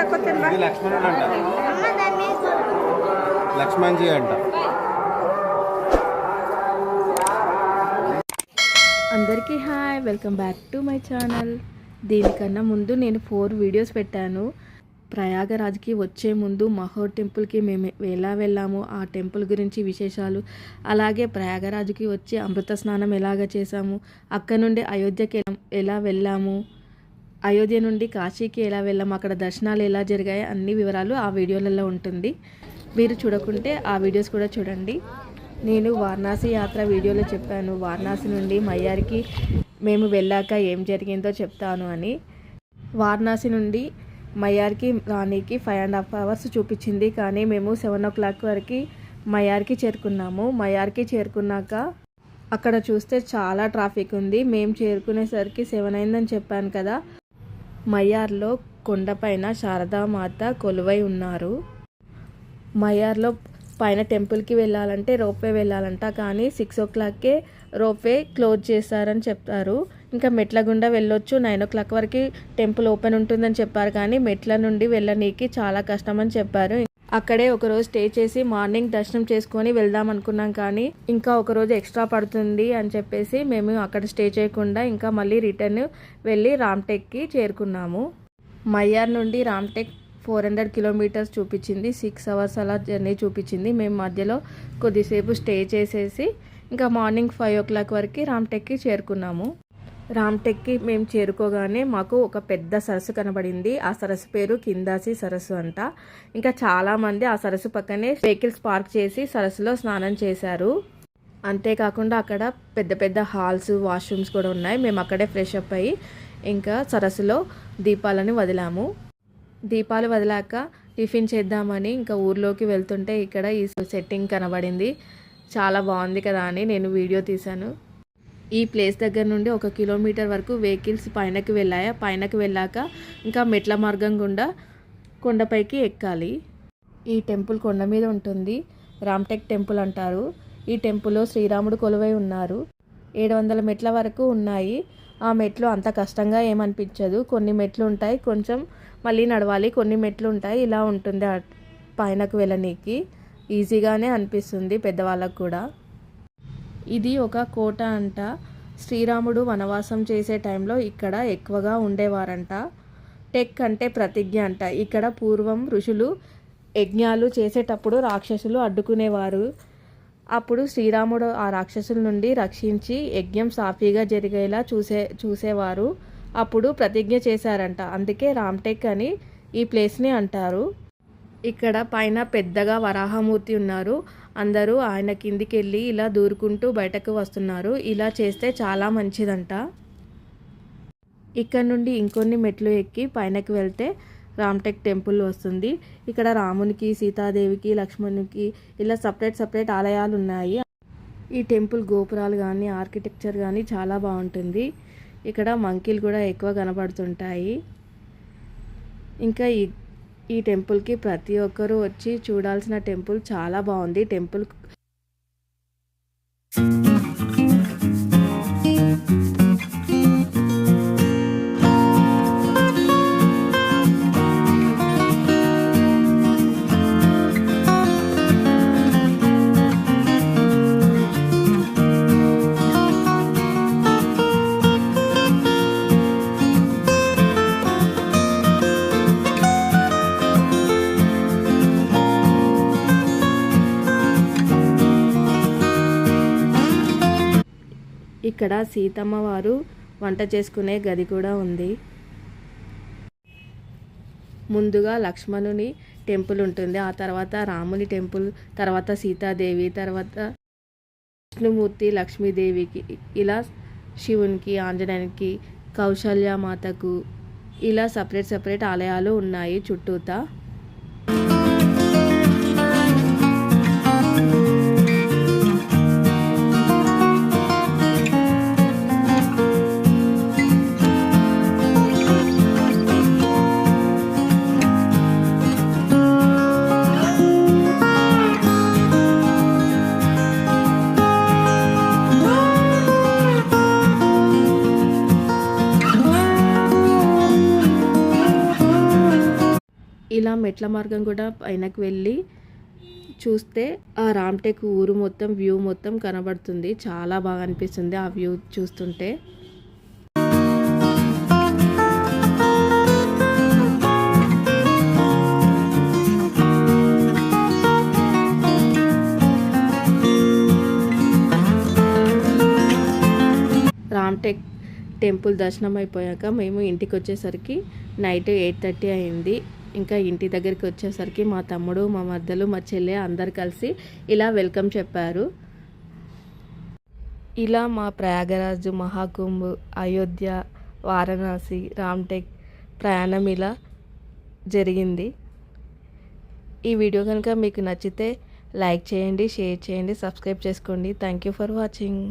లక్ష్మణుడు అంట, లక్ష్మణ్జీ అంట. అందరికీ hi, welcome back to my channel. దీనికన్నా ముందు నేను 4 వీడియోస్ పెట్టాను. ప్రయాగరాజ్కి వచ్చే ముందు మహోర్ టెంపుల్కి మేము ఎలా వెళ్ళాము, ఆ టెంపుల్ గురించి విశేషాలు, అలాగే ప్రయాగరాజ్కి వచ్చి అమృత స్నానం ఎలాగ చేసాము, అక్కడ నుండి అయోధ్యకి ఎలా వెళ్ళాము, అయోధ్య నుండి కాశీకి ఎలా వెళ్ళాము, అక్కడ దర్శనాలు ఎలా జరిగాయి, అన్ని వివరాలు ఆ వీడియోలలో ఉంటుంది. మీరు చూడకుంటే ఆ వీడియోస్ కూడా చూడండి. నేను వారణాసి యాత్ర వీడియోలో చెప్పాను, వారణాసి నుండి మయ్యార్కి మేము వెళ్ళాక ఏం జరిగిందో చెప్తాను అని. వారణాసి నుండి మయ్యార్కి రానీకి 5.5 అవర్స్ చూపించింది, కానీ మేము 7 o'clock వరకు మయ్యార్కి చేరుకున్నాము. మయ్యార్కి చేరుకున్నాక అక్కడ చూస్తే చాలా ట్రాఫిక్ ఉంది. మేము చేరుకునేసరికి 7 అయిందని చెప్పాను కదా. మయ్యార్లో కొండపైన శారదామాత కొలువై ఉన్నారు. మయ్యార్లో పైన టెంపుల్కి వెళ్ళాలంటే రోప్వే వెళ్ళాలంట, కానీ 6 o'clockకే రోప్వే క్లోజ్ చేస్తారని చెప్తారు. ఇంకా మెట్ల గుండా వెళ్ళొచ్చు, 9 o'clock వరకు టెంపుల్ ఓపెన్ ఉంటుందని చెప్పారు, కానీ మెట్ల నుండి వెళ్ళనీకి చాలా కష్టమని చెప్పారు. అక్కడే ఒకరోజు స్టే చేసి మార్నింగ్ దర్శనం చేసుకొని వెళ్దాం అనుకున్నాం, కానీ ఇంకా ఒకరోజు ఎక్స్ట్రా పడుతుంది అని చెప్పేసి మేము అక్కడ స్టే చేయకుండా ఇంకా మళ్ళీ రిటర్న్ వెళ్ళి రామ్టెక్కి చేరుకున్నాము. మయ్యార్ నుండి రామ్టెక్ 400 kilometers చూపించింది. 6 hours అలా జర్నీ చూపించింది. మేము మధ్యలో కొద్దిసేపు స్టే చేసేసి ఇంకా మార్నింగ్ 5 o'clock వరకు రామ్టెక్కి చేరుకున్నాము. రామ్టెక్కి మేము చేరుకోగానే మాకు ఒక పెద్ద సరస్సు కనబడింది. ఆ సరస్సు పేరు కిందాసి సరస్సు అంట. ఇంకా చాలామంది ఆ సరస్సు పక్కనే వెహికల్స్ పార్క్ చేసి సరస్సులో స్నానం చేశారు. అంతేకాకుండా అక్కడ పెద్ద పెద్ద హాల్స్, వాష్రూమ్స్ కూడా ఉన్నాయి. మేము అక్కడే ఫ్రెష్ అప్ అయ్యి ఇంకా సరస్సులో దీపాలను వదిలాము. దీపాలు వదిలాక టిఫిన్ చేద్దామని ఇంకా ఊర్లోకి వెళ్తుంటే ఇక్కడ ఈ సెట్టింగ్ కనబడింది. చాలా బాగుంది కదా అని నేను వీడియో తీశాను. ఈ ప్లేస్ దగ్గర నుండి 1 kilometer వరకు వెహికల్స్ పైనకి వెళ్ళాయి. పైనకి వెళ్ళాక ఇంకా మెట్ల మార్గం గుండా కొండపైకి ఎక్కాలి. ఈ టెంపుల్ కొండ మీద ఉంటుంది. రామ్టెక్ టెంపుల్ అంటారు. ఈ టెంపుల్లో శ్రీరాముడు కొలువై ఉన్నారు. 700 మెట్ల వరకు ఉన్నాయి. ఆ మెట్లు అంత కష్టంగా ఏమనిపించదు. కొన్ని మెట్లు ఉంటాయి, కొంచెం మళ్ళీ నడవాలి. కొన్ని మెట్లు ఉంటాయి, ఇలా ఉంటుంది. పైనకు వెళ్ళనీకి ఈజీగానే అనిపిస్తుంది పెద్దవాళ్ళకు కూడా. ఇది ఒక కోట అంట. శ్రీరాముడు వనవాసం చేసే టైంలో ఇక్కడ ఎక్కువగా ఉండేవారంట. టెక్ అంటే ప్రతిజ్ఞ అంట. ఇక్కడ పూర్వం ఋషులు యజ్ఞాలు చేసేటప్పుడు రాక్షసులు అడ్డుకునేవారు. అప్పుడు శ్రీరాముడు ఆ రాక్షసుల నుండి రక్షించి యజ్ఞం సాఫీగా జరిగేలా చూసేవారు. అప్పుడు ప్రతిజ్ఞ చేశారంట. అందుకే రామ్టెక్ అని ఈ ప్లేస్ని అంటారు. ఇక్కడ పైన పెద్దగా వరాహమూర్తి ఉన్నారు. అందరూ ఆయన కిందికి వెళ్ళి ఇలా దూరుకుంటూ బయటకు వస్తున్నారు. ఇలా చేస్తే చాలా మంచిదంట. ఇక్కడ నుండి ఇంకొన్ని మెట్లు ఎక్కి పైనకి వెళ్తే రామ్టెక్ టెంపుల్ వస్తుంది. ఇక్కడ రామునికి, సీతాదేవికి, లక్ష్మణునికి ఇలా సపరేట్ ఆలయాలు ఉన్నాయి. ఈ టెంపుల్ గోపురాలు కానీ ఆర్కిటెక్చర్ కానీ చాలా బాగుంటుంది. ఇక్కడ మంకీలు కూడా ఎక్కువ కనబడుతుంటాయి. ఇంకా ఈ టెంపుల్కి ప్రతి ఒక్కరూ వచ్చి చూడాల్సిన టెంపుల్. చాలా బాగుంది టెంపుల్. ఇక్కడ సీతమ్మ వారు వంట చేసుకునే గది కూడా ఉంది. ముందుగా లక్ష్మణుని టెంపుల్ ఉంటుంది, ఆ తర్వాత రాముని టెంపుల్, తర్వాత సీతాదేవి, తర్వాత విష్ణుమూర్తి, లక్ష్మీదేవికి, ఇలా శివునికి, ఆంజనేయునికి, కౌశల్యమాతకు ఇలా సపరేట్ ఆలయాలు ఉన్నాయి చుట్టూతా. ఇలా మెట్ల మార్గం కూడా పైనకి వెళ్ళి చూస్తే ఆ రామ్టెక్ ఊరు మొత్తం వ్యూ మొత్తం కనబడుతుంది. చాలా బాగా అనిపిస్తుంది ఆ వ్యూ చూస్తుంటే. రామ్టెక్ టెంపుల్ దర్శనం అయిపోయాక మేము ఇంటికి వచ్చేసరికి నైట్ 8:30 అయింది. ఇంకా ఇంటి దగ్గరికి వచ్చేసరికి మా తమ్ముడు, మా మద్దలు, మా చెల్లె అందరు కలిసి ఇలా వెల్కమ్ చెప్పారు. ఇలా మా ప్రయాగరాజ్, మహాకుంభ్, అయోధ్య, వారణాసి, రామ్టెక్ ప్రయాణం ఇలా జరిగింది. ఈ వీడియో కనుక మీకు నచ్చితే లైక్ చేయండి, షేర్ చేయండి, సబ్స్క్రైబ్ చేసుకోండి. Thank you for watching.